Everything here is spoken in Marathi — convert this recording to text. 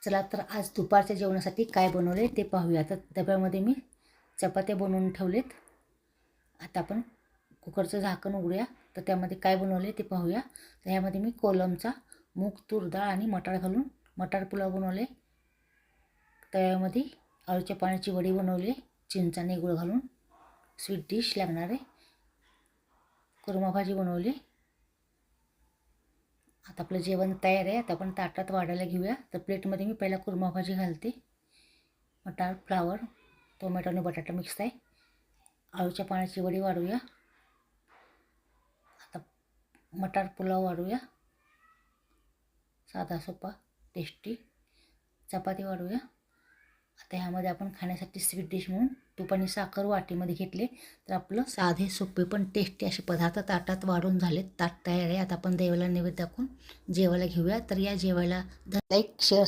चला तर आज दुपारच्या जेवणासाठी काय बनवले ते पाहूया. तर डब्यामध्ये मी चपात्या बनवून ठेवलेत. आता आपण कुकरचं झाकण उघडूया. तर त्यामध्ये काय बनवले ते पाहूया. तर ह्यामध्ये मी कोलमचा मूग, तूर डाळ आणि मटार घालून मटार पुलाव बनवले. तव्यामध्ये अळूच्या पाण्याची वडी बनवली, चिंचाने गुळ घालून स्वीट डिश लागणारे. कुर्मा भाजी बनवली. आता आपलं जेवण तयार आहे. आता आपण ताटात वाढायला घेऊया. तर प्लेटमध्ये मी पहिला कुर्मा भाजी घालते. मटार, फ्लावर, टोमॅटो आणि बटाटा मिक्स आहे. आळूच्या पाण्याची वडी वाढूया. आता मटार पुलाव वाढूया, साधा सोपा टेस्टी. चपाती वाढूया. आता ह्यामध्ये आपण खाण्यासाठी स्वीट डिश म्हणून तूप आणि साखर वाटीमध्ये घेतले. तर आपलं साधे सोपे पण टेस्टी असे पदार्थ ताटात वाढून झाले. ताट तयार आहे. आता आपण देवाला नैवेद्य दाखवून जेवायला घेऊया. तर या जेवायला लाईक, शेअर,